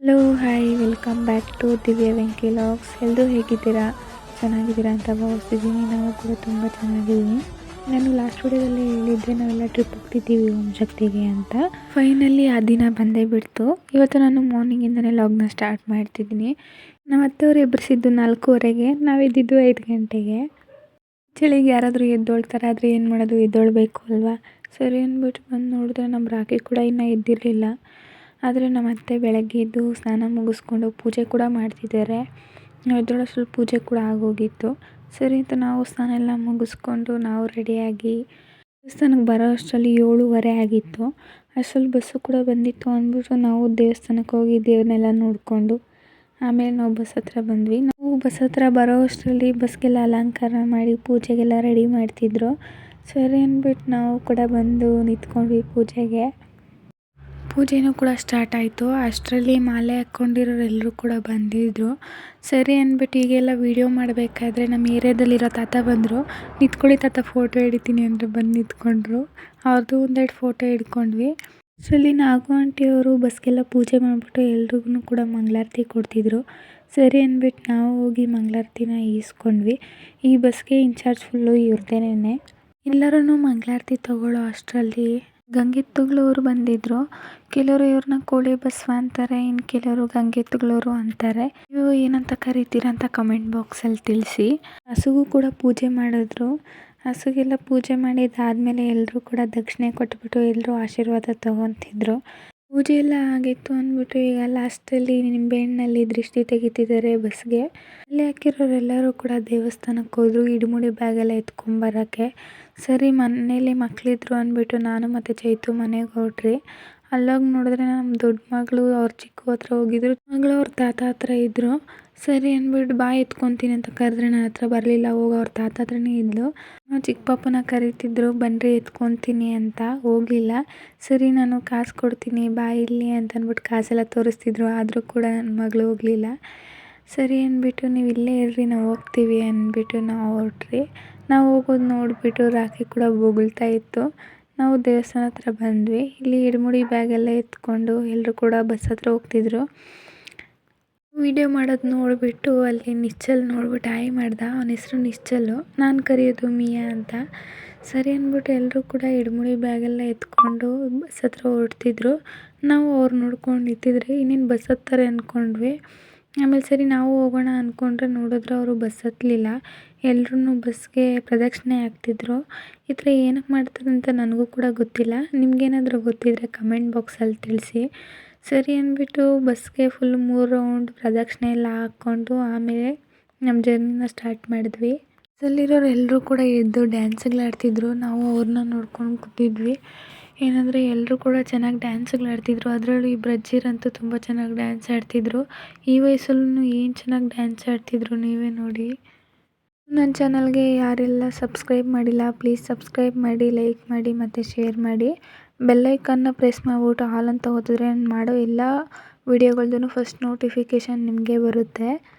Hello hi welcome back to Divya Venki logs. ಎಲ್ಲರೂ ಹೇಗಿದ್ದೀರಾ? ಚೆನ್ನಾಗಿದ್ದೀರಾ ಅಂತ ಭಾವಿಸ್ತಿದ್ದೀನಿ. ನಾವು ಕೂಡ ತುಂಬ ಚೆನ್ನಾಗಿದ್ದೀನಿ. ನಾನು ಲಾಸ್ಟ್ ವಿಡಿಯೋದಲ್ಲಿ ಹೇಳಿದ್ದೆ ನಾವೆಲ್ಲ ಟ್ರಿಪ್ ಹೋಗ್ತಿದ್ದೀವಿ ಓಂ ಶಕ್ತಿಗೆ ಅಂತ. ಫೈನಲಿ ಆ ದಿನ ಬಂದೇ ಬಿಡ್ತು. ಇವತ್ತು ನಾನು ಮಾರ್ನಿಂಗಿಂದನೇ ಲಾಗ್ನ ಸ್ಟಾರ್ಟ್ ಮಾಡ್ತಿದ್ದೀನಿ. ನಮ್ಮ ಅತ್ತೆಯವರು ಎಬ್ಬರಿಸಿದ್ದು 4:15ಗೆ, ನಾವಿದ್ದಿದ್ದು 5 ಗಂಟೆಗೆ. ಚಳಿಗೆ ಯಾರಾದರೂ ಎದ್ದೊಳ್ತಾರೆ, ಆದರೆ ಏನು ಮಾಡೋದು, ಎದ್ದೊಳ್ಬೇಕು ಅಲ್ವಾ. ಸರಿ ಅಂದ್ಬಿಟ್ಟು ಬಂದು ನೋಡಿದ್ರೆ ನಮ್ಮ ರಾಖಿ ಕೂಡ ಇನ್ನೂ ಎದ್ದಿರಲಿಲ್ಲ. ಆದರೆ ನಮ್ಮ ಅತ್ತೆ ಬೆಳಗ್ಗೆ ಎದ್ದು ಸ್ನಾನ ಮುಗಿಸ್ಕೊಂಡು ಪೂಜೆ ಕೂಡ ಮಾಡ್ತಿದ್ದಾರೆ. ನಾವು ಎದ್ದೊಳಷ್ಟರಲ್ಲಿ ಪೂಜೆ ಕೂಡ ಆಗೋಗಿತ್ತು. ಸರಿ ಅಂತ ನಾವು ಸ್ನಾನ ಎಲ್ಲ ಮುಗಿಸ್ಕೊಂಡು ನಾವು ರೆಡಿಯಾಗಿ ದೇವಸ್ಥಾನಕ್ಕೆ ಬರೋ ಅಷ್ಟರಲ್ಲಿ 7:15 ಆಗಿತ್ತು. ಅಷ್ಟರಲ್ಲಿ ಬಸ್ಸು ಕೂಡ ಬಂದಿತ್ತು ಅಂದ್ಬಿಟ್ಟು ನಾವು ದೇವಸ್ಥಾನಕ್ಕೆ ಹೋಗಿ ದೇವ್ರನ್ನೆಲ್ಲ ನೋಡಿಕೊಂಡು ಆಮೇಲೆ ನಾವು ಬಸ್ ಹತ್ರ ಬಂದ್ವಿ. ನಾವು ಬಸ್ ಹತ್ರ ಬರೋ ಅಷ್ಟರಲ್ಲಿ ಬಸ್ಗೆಲ್ಲ ಅಲಂಕಾರ ಮಾಡಿ ಪೂಜೆಗೆಲ್ಲ ರೆಡಿ ಮಾಡ್ತಿದ್ರು. ಸರಿ ಅಂದ್ಬಿಟ್ಟು ನಾವು ಕೂಡ ಬಂದು ನಿಂತ್ಕೊಂಡ್ವಿ ಪೂಜೆಗೆ. ಪೂಜೆನೂ ಕೂಡ ಸ್ಟಾರ್ಟ್ ಆಯಿತು. ಅಷ್ಟರಲ್ಲಿ ಮಾಲೆ ಹಾಕ್ಕೊಂಡಿರೋರೆಲ್ಲರೂ ಕೂಡ ಬಂದಿದ್ದರು. ಸರಿ ಅಂದ್ಬಿಟ್ಟು ಈಗೆಲ್ಲ ವೀಡಿಯೋ ಮಾಡಬೇಕಾದ್ರೆ ನಮ್ಮ ಏರಿಯಾದಲ್ಲಿರೋ ತಾತ ಬಂದರು. ನಿಂತ್ಕೊಳ್ಳಿ ತಾತ, ಫೋಟೋ ಹಿಡಿತೀನಿ ಅಂದರೆ ಬಂದು ನಿಂತ್ಕೊಂಡ್ರು. ಅವ್ರದ್ದು ಒಂದೆರಡು ಫೋಟೋ ಹಿಡ್ಕೊಂಡ್ವಿ. ಅಷ್ಟರಲ್ಲಿ ನಾಗು ಆಂಟಿಯವರು ಬಸ್ಗೆಲ್ಲ ಪೂಜೆ ಮಾಡಿಬಿಟ್ಟು ಎಲ್ರಿಗೂ ಕೂಡ ಮಂಗಳಾರತಿ ಕೊಡ್ತಿದ್ರು. ಸರಿ ಅಂದ್ಬಿಟ್ಟು ನಾವು ಹೋಗಿ ಮಂಗಳಾರತಿನ ಈಸ್ಕೊಂಡ್ವಿ. ಈ ಬಸ್ಗೆ ಇನ್ಚಾರ್ಜ್ ಫುಲ್ಲು ಇವ್ರದ್ದೇನೆ. ಎಲ್ಲರೂ ಮಂಗಳಾರತಿ ತಗೊಳ್ಳೋ ಅಷ್ಟರಲ್ಲಿ ಗಂಗೆತ್ತುಗಳವರು ಬಂದಿದ್ದರು. ಕೆಲವರು ಇವ್ರನ್ನ ಕೋಳಿ ಬಸವ ಅಂತಾರೆ, ಇನ್ನು ಕೆಲವರು ಗಂಗೆತ್ತುಗಳವರು ಅಂತಾರೆ. ನೀವು ಏನಂತ ಕರಿತೀರಾ ಅಂತ ಕಮೆಂಟ್ ಬಾಕ್ಸಲ್ಲಿ ತಿಳಿಸಿ. ಹಸುಗೂ ಕೂಡ ಪೂಜೆ ಮಾಡಿದ್ರು. ಹಸುಗೆಲ್ಲ ಪೂಜೆ ಮಾಡಿದ್ದಾದಮೇಲೆ ಎಲ್ಲರೂ ಕೂಡ ದಕ್ಷಿಣೆ ಕೊಟ್ಬಿಟ್ಟು ಎಲ್ಲರೂ ಆಶೀರ್ವಾದ ತೊಗೊತಿದ್ರು. ಪೂಜೆ ಎಲ್ಲ ಆಗಿತ್ತು ಅಂದ್ಬಿಟ್ಟು ಈಗ ಲಾಸ್ಟಲ್ಲಿ ನಿಂಬೆಹಣ್ಣಲ್ಲಿ ದೃಷ್ಟಿ ತೆಗಿತಿದ್ದಾರೆ ಬಸ್ಗೆ. ಅಲ್ಲಿ ಹಾಕಿರೋರೆಲ್ಲರೂ ಕೂಡ ದೇವಸ್ಥಾನಕ್ಕೆ ಹೋದ್ರು ಇಡಮುಡಿ ಬ್ಯಾಗೆಲ್ಲ ಎತ್ಕೊಂಬರೋಕ್ಕೆ. ಸರಿ ಮನೇಲಿ ಮಕ್ಕಳಿದ್ರು ಅಂದ್ಬಿಟ್ಟು ನಾನು ಮತ್ತು ಚೈತು ಮನೆಗೆ ಹೊರಟ್ರಿ. ಅಲ್ಲೋಗಿ ನೋಡಿದ್ರೆ ನಮ್ಮ ದೊಡ್ಡ ಮಗಳು ಅವ್ರ ಚಿಕ್ಕ ಹತ್ರ ಹೋಗಿದ್ರು. ಮಗಳು ಅವ್ರ ತಾತ ಹತ್ರ ಇದ್ದರು. ಸರಿ ಅಂದ್ಬಿಟ್ಟು ಬಾ ಎತ್ಕೊತೀನಿ ಅಂತ ಕರೆದ್ರೆ ನನ್ನ ಹತ್ರ ಬರಲಿಲ್ಲ. ಹೋಗಿ ಅವ್ರ ತಾತ ಹತ್ರನೇ ಇದ್ಲು. ಚಿಕ್ಕ ಪಾಪನ ಕರೀತಿದ್ರು, ಬನ್ನಿರಿ ಎತ್ಕೊತೀನಿ ಅಂತ. ಹೋಗಲಿಲ್ಲ. ಸರಿ ನಾನು ಕಾಸು ಕೊಡ್ತೀನಿ ಬಾ ಇಲ್ಲಿ ಅಂತ ಅಂದ್ಬಿಟ್ಟು ಕಾಸೆಲ್ಲ ತೋರಿಸ್ತಿದ್ರು. ಆದರೂ ಕೂಡ ನನ್ನ ಮಗಳು ಹೋಗಲಿಲ್ಲ. ಸರಿ ಅಂದ್ಬಿಟ್ಟು ನೀವು ಇಲ್ಲೇ ಇರ್ರಿ, ನಾವು ಹೋಗ್ತೀವಿ ಅಂದ್ಬಿಟ್ಟು ನಾವು ಹೊರಟ್ರಿ. ನಾವು ಹೋಗೋದು ನೋಡಿಬಿಟ್ಟು ರಾಖಿ ಕೂಡ ಬೊಗಳ್ತಾ ಇತ್ತು. ನಾವು ದೇವಸ್ಥಾನ ಹತ್ರ ಬಂದ್ವಿ. ಇಲ್ಲಿ ಇಡಮುಡಿ ಬ್ಯಾಗೆಲ್ಲ ಎತ್ಕೊಂಡು ಎಲ್ಲರೂ ಕೂಡ ಬಸ್ ಹತ್ರ ಹೋಗ್ತಿದ್ರು. ವಿಡಿಯೋ ಮಾಡೋದು ನೋಡಿಬಿಟ್ಟು ಅಲ್ಲಿ ನಿಶ್ಚಲ್ ನೋಡ್ಬಿಟ್ಟು ಹಾಯ್ ಮಾಡ್ದ. ಅವನ ಹೆಸರು ನಿಶ್ಚಲ್ಲು, ನಾನು ಕರೆಯೋದು ಮಿಯಾ ಅಂತ. ಸರಿ ಅಂದ್ಬಿಟ್ಟು ಎಲ್ಲರೂ ಕೂಡ ಇಡಮುಡಿ ಬ್ಯಾಗೆಲ್ಲ ಎತ್ಕೊಂಡು ಬಸ್ ಹತ್ರ ಹೊರಡ್ತಿದ್ರು. ನಾವು ಅವ್ರು ನೋಡ್ಕೊಂಡು ನಿಂತಿದ್ರೆ ಇನ್ನೇನು ಬಸ್ ಹತ್ತಾರೆ ಅಂದ್ಕೊಂಡ್ವಿ. ಆಮೇಲೆ ಸರಿ ನಾವು ಹೋಗೋಣ ಅಂದ್ಕೊಂಡ್ರೆ ನೋಡಿದ್ರೆ ಅವರು ಬಸ್ ಹತ್ತಲಿಲ್ಲ. ಎಲ್ಲರೂ ಬಸ್ಗೆ ಪ್ರದಕ್ಷಿಣೆ ಆಗ್ತಿದ್ರು. ಈ ಥರ ಏನಕ್ಕೆ ಮಾಡ್ತಾರೆ ಅಂತ ನನಗೂ ಕೂಡ ಗೊತ್ತಿಲ್ಲ. ನಿಮಗೇನಾದರೂ ಗೊತ್ತಿದ್ದರೆ ಕಮೆಂಟ್ ಬಾಕ್ಸಲ್ಲಿ ತಿಳಿಸಿ. ಸರಿ ಅಂದ್ಬಿಟ್ಟು ಬಸ್ಗೆ ಫುಲ್ 3 ರೌಂಡ್ ಪ್ರದಕ್ಷಿಣೆ ಎಲ್ಲ ಹಾಕ್ಕೊಂಡು ಆಮೇಲೆ ನಮ್ಮ ಜರ್ನಿನ ಸ್ಟಾರ್ಟ್ ಮಾಡಿದ್ವಿ. ಬಸ್ಸಲ್ಲಿರೋರು ಎಲ್ಲರೂ ಕೂಡ ಎದ್ದು ಡ್ಯಾನ್ಸ್ಗಳಾಡ್ತಿದ್ರು. ನಾವು ಅವ್ರನ್ನ ನೋಡ್ಕೊಂಡು ಕೂತಿದ್ವಿ. ಏನಂದರೆ ಎಲ್ಲರೂ ಕೂಡ ಚೆನ್ನಾಗಿ ಡ್ಯಾನ್ಸ್ಗಳಾಡ್ತಿದ್ರು. ಅದರಲ್ಲೂ ಈ ಅಜ್ಜಿರಂತೂ ತುಂಬ ಚೆನ್ನಾಗಿ ಡ್ಯಾನ್ಸ್ ಆಡ್ತಿದ್ರು. ಈ ವಯಸ್ಸಲ್ಲೂ ಏನು ಚೆನ್ನಾಗಿ ಡ್ಯಾನ್ಸ್ ಆಡ್ತಿದ್ರು, ನೀವೇ ನೋಡಿ. ನನ್ನ ಚಾನಲ್ಗೆ ಯಾರೆಲ್ಲ ಸಬ್ಸ್ಕ್ರೈಬ್ ಮಾಡಿಲ್ಲ ಪ್ಲೀಸ್ ಸಬ್ಸ್ಕ್ರೈಬ್ ಮಾಡಿ, ಲೈಕ್ ಮಾಡಿ ಮತ್ತು ಶೇರ್ ಮಾಡಿ. ಬೆಲ್ಲೈಕನ್ನ ಪ್ರೆಸ್ ಮಾಡಿಬಿಟ್ಟು ಆಲ್ ಅಂತ ಓದಿದ್ರೆ ನಾನು ಮಾಡೋ ಎಲ್ಲ ವೀಡಿಯೋಗಳ್ದು ಫಸ್ಟ್ ನೋಟಿಫಿಕೇಷನ್ ನಿಮಗೆ ಬರುತ್ತೆ.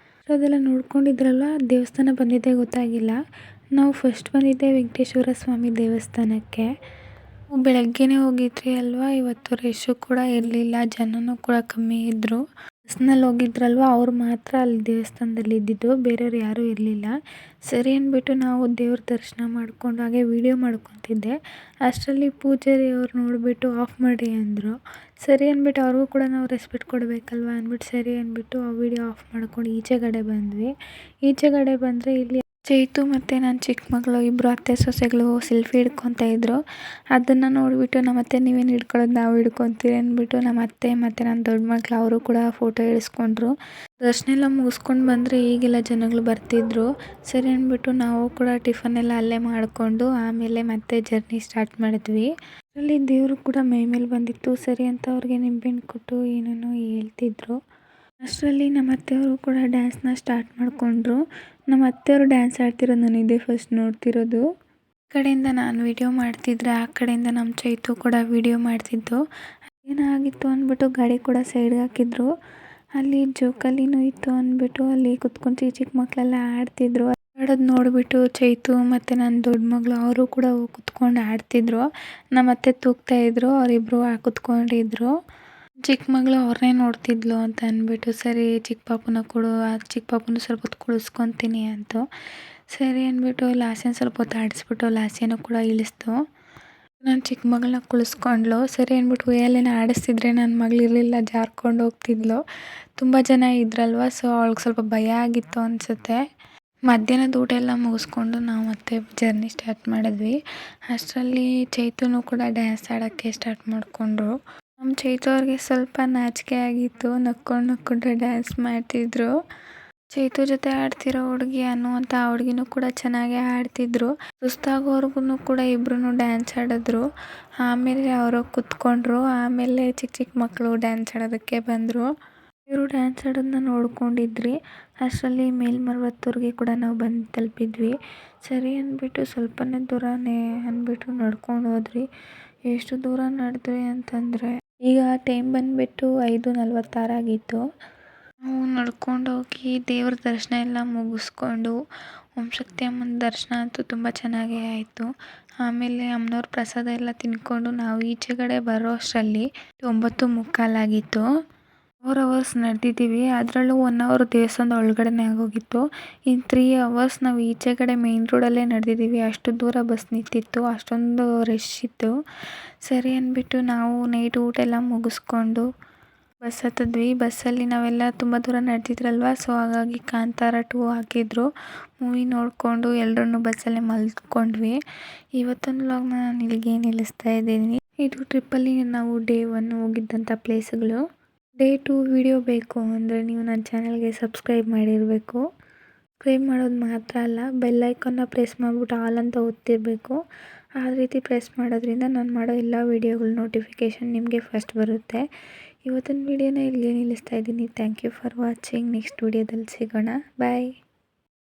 ಅದೆಲ್ಲ ನೋಡ್ಕೊಂಡಿದ್ರಲ್ಲ, ದೇವಸ್ಥಾನ ಬಂದಿದ್ದೇ ಗೊತ್ತಾಗಿಲ್ಲ. ನಾವು ಫಸ್ಟ್ ಬಂದಿದ್ದೆ ವೆಂಕಟೇಶ್ವರ ಸ್ವಾಮಿ ದೇವಸ್ಥಾನಕ್ಕೆ. ಬೆಳಗ್ಗೆನೇ ಹೋಗಿದ್ರಿ ಅಲ್ವಾ, ಇವತ್ತು ರಶ್ಶು ಕೂಡ ಇರಲಿಲ್ಲ, ಜನನೂ ಕೂಡ ಕಮ್ಮಿ ಇದ್ದರು. ಬಸ್ನಲ್ಲಿ ಹೋಗಿದ್ರಲ್ವ ಅವ್ರು ಮಾತ್ರ ಅಲ್ಲಿ ದೇವಸ್ಥಾನದಲ್ಲಿ ಇದ್ದಿದ್ದು, ಬೇರೆಯವ್ರು ಯಾರೂ ಇರಲಿಲ್ಲ. ಸರಿ ಅಂದ್ಬಿಟ್ಟು ನಾವು ದೇವ್ರ ದರ್ಶನ ಮಾಡಿಕೊಂಡು ಹಾಗೆ ವೀಡಿಯೋ ಮಾಡ್ಕೊತಿದ್ದೆ. ಅಷ್ಟರಲ್ಲಿ ಪೂಜಾರಿ ಅವ್ರು ನೋಡಿಬಿಟ್ಟು ಆಫ್ ಮಾಡಿ ಅಂದರು. ಸರಿ ಅಂದ್ಬಿಟ್ಟು ಅವ್ರಿಗೂ ಕೂಡ ನಾವು ರೆಸ್ಪೆಕ್ಟ್ ಕೊಡಬೇಕಲ್ವ ಅಂದ್ಬಿಟ್ಟು ಸರಿ ಅಂದ್ಬಿಟ್ಟು ಆ ವಿಡಿಯೋ ಆಫ್ ಮಾಡ್ಕೊಂಡು ಈಚೆಗಡೆ ಬಂದ್ವಿ. ಈಚೆಗಡೆ ಬಂದರೆ ಇಲ್ಲಿ ಚೈತು ಮತ್ತು ನನ್ನ ಚಿಕ್ಕ ಮಗಳು ಇಬ್ಬರು ಅತ್ತೆ ಸೊಸೆಗಳು ಸೆಲ್ಫಿ ಹಿಡ್ಕೊತಾ ಇದ್ರು. ಅದನ್ನು ನೋಡಿಬಿಟ್ಟು ನಮ್ಮ ಅತ್ತೆ ನೀವೇನು ಹಿಡ್ಕೊಳ್ಳೋದು, ನಾವು ಹಿಡ್ಕೊತೀವಿ ಅಂದ್ಬಿಟ್ಟು ನಮ್ಮ ಅತ್ತೆ ಮತ್ತು ನನ್ನ ದೊಡ್ಡ ಮಗಳು ಅವರು ಕೂಡ ಫೋಟೋ ಇಳಿಸ್ಕೊಂಡ್ರು. ದರ್ಶನ ಎಲ್ಲ ಮುಗಿಸ್ಕೊಂಡು ಬಂದರೆ ಈಗೆಲ್ಲ ಜನಗಳು ಬರ್ತಿದ್ರು. ಸರಿ ಅಂದ್ಬಿಟ್ಟು ನಾವು ಕೂಡ ಟಿಫನ್ ಎಲ್ಲ ಅಲ್ಲೇ ಮಾಡಿಕೊಂಡು ಆಮೇಲೆ ಮತ್ತೆ ಜರ್ನಿ ಸ್ಟಾರ್ಟ್ ಮಾಡಿದ್ವಿ. ಅದರಲ್ಲಿ ದೇವರು ಕೂಡ ಮೈ ಮೇಲೆ ಬಂದಿತ್ತು. ಸರಿ ಅಂತ ಅವ್ರಿಗೆ ನಿಂಬೆಹಣ್ಣು ಕೊಟ್ಟು ಏನೇನೋ ಹೇಳ್ತಿದ್ರು. ಅಷ್ಟರಲ್ಲಿ ನಮ್ಮ ಅತ್ತೆಯವರು ಕೂಡ ಡ್ಯಾನ್ಸ್ನ ಸ್ಟಾರ್ಟ್ ಮಾಡಿಕೊಂಡ್ರು. ನಮ್ಮ ಅತ್ತೆಯವರು ಡ್ಯಾನ್ಸ್ ಆಡ್ತಿರೋದು ನಾನು ಇದೇ ಫಸ್ಟ್ ನೋಡ್ತಿರೋದು. ಈ ಕಡೆಯಿಂದ ನಾನು ವೀಡಿಯೋ ಮಾಡ್ತಿದ್ರೆ ಆ ಕಡೆಯಿಂದ ನಮ್ಮ ಚೈತು ಕೂಡ ವೀಡಿಯೋ ಮಾಡ್ತಿದ್ದು. ಏನಾಗಿತ್ತು ಅಂದ್ಬಿಟ್ಟು ಗಾಡಿ ಕೂಡ ಸೈಡ್ಗೆ ಹಾಕಿದ್ರು. ಅಲ್ಲಿ ಜೋಕಾಲಿನೂ ಇತ್ತು ಅಂದ್ಬಿಟ್ಟು ಅಲ್ಲಿ ಕುತ್ಕೊಂಡು ಚಿಕ್ಕ ಮಕ್ಕಳೆಲ್ಲ ಆಡ್ತಿದ್ರು. ಆಡೋದು ನೋಡಿಬಿಟ್ಟು ಚೈತು ಮತ್ತು ನನ್ನ ದೊಡ್ಡ ಮಗಳು ಅವರು ಕೂಡ ಕುತ್ಕೊಂಡು ಆಡ್ತಿದ್ರು. ನಮ್ಮ ಅತ್ತೆ ತೂಗ್ತಾಯಿದ್ರು, ಅವರಿಬ್ಬರು ಕುತ್ಕೊಂಡಿದ್ರು. ಚಿಕ್ಕ ಮಗಳು ಅವ್ರನ್ನೇ ನೋಡ್ತಿದ್ಲು ಅಂತ ಅಂದ್ಬಿಟ್ಟು ಸರಿ ಚಿಕ್ಕ ಪಾಪುನ ಕೊಡು, ಆ ಚಿಕ್ಕ ಪಾಪುನ ಸ್ವಲ್ಪ ಹೊತ್ತು ಕುಳಿಸ್ಕೊತೀನಿ ಅಂತು. ಸರಿ ಅಂದ್ಬಿಟ್ಟು ಲಾಸ್ಯನ ಸ್ವಲ್ಪ ಹೊತ್ತು ಆಡಿಸ್ಬಿಟ್ಟು ಲಾಸ್ಯನೂ ಕೂಡ ಇಳಿಸ್ತು. ನಾನು ಚಿಕ್ಕ ಮಗಳನ್ನ ಕುಳಿಸ್ಕೊಂಡ್ಳು. ಸರಿ ಅಂದ್ಬಿಟ್ಟು ಉಯ್ಯಾಲೆನ ಆಡಿಸ್ತಿದ್ರೆ ನನ್ನ ಮಗಳು ಇರಲಿಲ್ಲ, ಜಾರ್ಕೊಂಡು ಹೋಗ್ತಿದ್ಲು. ತುಂಬ ಜನ ಇದ್ರಲ್ವ, ಸೊ ಅವಳಿಗೆ ಸ್ವಲ್ಪ ಭಯ ಆಗಿತ್ತು ಅನಿಸುತ್ತೆ. ಮಧ್ಯಾಹ್ನದ ಊಟ ಎಲ್ಲ ಮುಗಿಸ್ಕೊಂಡು ನಾವು ಮತ್ತೆ ಜರ್ನಿ ಸ್ಟಾರ್ಟ್ ಮಾಡಿದ್ವಿ. ಅಷ್ಟರಲ್ಲಿ ಚೈತುನು ಕೂಡ ಡ್ಯಾನ್ಸ್ ಆಡೋಕ್ಕೆ ಸ್ಟಾರ್ಟ್ ಮಾಡಿಕೊಂಡ್ರು. ನಮ್ಮ ಚೈತು ಅವ್ರಿಗೆ ಸ್ವಲ್ಪ ನಾಚಿಕೆ ಆಗಿತ್ತು, ನಕ್ಕೊಂಡು ಡ್ಯಾನ್ಸ್ ಮಾಡ್ತಿದ್ರು. ಚೈತು ಜೊತೆ ಆಡ್ತಿರೋ ಹುಡುಗಿ ಅನ್ನುವಂಥ ಆ ಹುಡುಗಿನೂ ಕೂಡ ಚೆನ್ನಾಗೇ ಆಡ್ತಿದ್ರು. ಸುಸ್ತಾಗೋರ್ಗು ಕೂಡ ಇಬ್ಬರೂ ಡ್ಯಾನ್ಸ್ ಆಡಿದ್ರು. ಆಮೇಲೆ ಅವರು ಕುತ್ಕೊಂಡ್ರು. ಆಮೇಲೆ ಚಿಕ್ಕ ಚಿಕ್ಕ ಮಕ್ಕಳು ಡ್ಯಾನ್ಸ್ ಆಡೋದಕ್ಕೆ ಬಂದರು. ಇವರು ಡ್ಯಾನ್ಸ್ ಆಡೋದನ್ನ ನೋಡ್ಕೊಂಡಿದ್ರಿ. ಅಷ್ಟರಲ್ಲಿ ಮೇಲ್ಮರುವತ್ತೂರಿಗೆ ಕೂಡ ನಾವು ಬಂದು ತಲುಪಿದ್ವಿ. ಸರಿ ಅಂದ್ಬಿಟ್ಟು ಸ್ವಲ್ಪನೇ ದೂರನೇ ಅಂದ್ಬಿಟ್ಟು ನಡ್ಕೊಂಡು ಹೋದ್ರಿ. ಎಷ್ಟು ದೂರ ನಡೆದ್ವಿ ಅಂತಂದರೆ, ಈಗ ಟೈಮ್ ಬಂದುಬಿಟ್ಟು 5:46 ಆಗಿತ್ತು. ನಾವು ನಡ್ಕೊಂಡು ಹೋಗಿ ದೇವ್ರ ದರ್ಶನ ಎಲ್ಲ ಮುಗಿಸ್ಕೊಂಡು, ಓಂ ಶಕ್ತಿ ಅಮ್ಮನ ದರ್ಶನ ಅಂತೂ ತುಂಬ ಚೆನ್ನಾಗೇ ಆಯಿತು. ಆಮೇಲೆ ಅಮ್ಮನವ್ರ ಪ್ರಸಾದ ಎಲ್ಲ ತಿಂದ್ಕೊಂಡು ನಾವು ಈಚೆಗಡೆ ಬರೋ ಅಷ್ಟರಲ್ಲಿ 9:45 ಆಗಿತ್ತು. 4 ಅವರ್ಸ್ ನಡೆದಿದ್ದೀವಿ. ಅದರಲ್ಲೂ 1 ಅವರ್ ದೇವಸ್ಥಾನದ ಒಳಗಡೆನೇ ಆಗೋಗಿತ್ತು. ಇನ್ನು 3 ಅವರ್ಸ್ ನಾವು ಈಚೆಗಡೆ ಮೇನ್ ರೋಡಲ್ಲೇ ನಡೆದಿದ್ದೀವಿ. ಅಷ್ಟು ದೂರ ಬಸ್ ನಿಂತಿತ್ತು, ಅಷ್ಟೊಂದು ರಶ್ ಇತ್ತು. ಸರಿ ಅಂದ್ಬಿಟ್ಟು ನಾವು ನೈಟ್ ಊಟ ಎಲ್ಲ ಮುಗಿಸ್ಕೊಂಡು ಬಸ್ ಹತ್ತಿದ್ವಿ. ಬಸ್ಸಲ್ಲಿ ನಾವೆಲ್ಲ ತುಂಬ ದೂರ ನಡೆದಿದ್ರಲ್ವ, ಸೊ ಹಾಗಾಗಿ ಕಾಂತಾರ 2 ಹಾಕಿದ್ರು. ಮೂವಿ ನೋಡಿಕೊಂಡು ಎಲ್ಲರೂ ಬಸ್ಸಲ್ಲೇ ಮಲ್ಕೊಂಡ್ವಿ. ಇವತ್ತಿನ ವ್ಲಾಗ್ನ ನಾನು ಇಲ್ಲಿಗೆ ನಿಲ್ಲಿಸ್ತಾ ಇದ್ದೀನಿ. ಇದು ಟ್ರಿಪ್ಪಲ್ಲಿ ನಾವು ಡೇ 1 ಹೋಗಿದ್ದಂಥ ಪ್ಲೇಸ್ಗಳು. ಡೇ 2 ವಿಡಿಯೋ ಬೇಕು ಅಂದರೆ ನೀವು ನನ್ನ ಚಾನಲ್ಗೆ ಸಬ್ಸ್ಕ್ರೈಬ್ ಮಾಡಿರಬೇಕು. ಸಬ್ಸ್ಕ್ರೈಬ್ ಮಾಡೋದು ಮಾತ್ರ ಅಲ್ಲ, ಬೆಲ್ ಐಕಾನ್ನ ಪ್ರೆಸ್ ಮಾಡಿಬಿಟ್ಟು ಆಲ್ ಅಂತ ಒತ್ತಿರಬೇಕು. ಆ ರೀತಿ ಪ್ರೆಸ್ ಮಾಡೋದ್ರಿಂದ ನಾನು ಮಾಡೋ ಎಲ್ಲ ವೀಡಿಯೋಗಳ ನೋಟಿಫಿಕೇಷನ್ ನಿಮಗೆ ಫಸ್ಟ್ ಬರುತ್ತೆ. ಇವತ್ತಿನ ವೀಡಿಯೋನ ಇಲ್ಲಿಗೆ ನಿಲ್ಲಿಸ್ತಾ ಇದ್ದೀನಿ. Thank you for watching. Next ವೀಡಿಯೋದಲ್ಲಿ ಸಿಗೋಣ. ಬಾಯ್.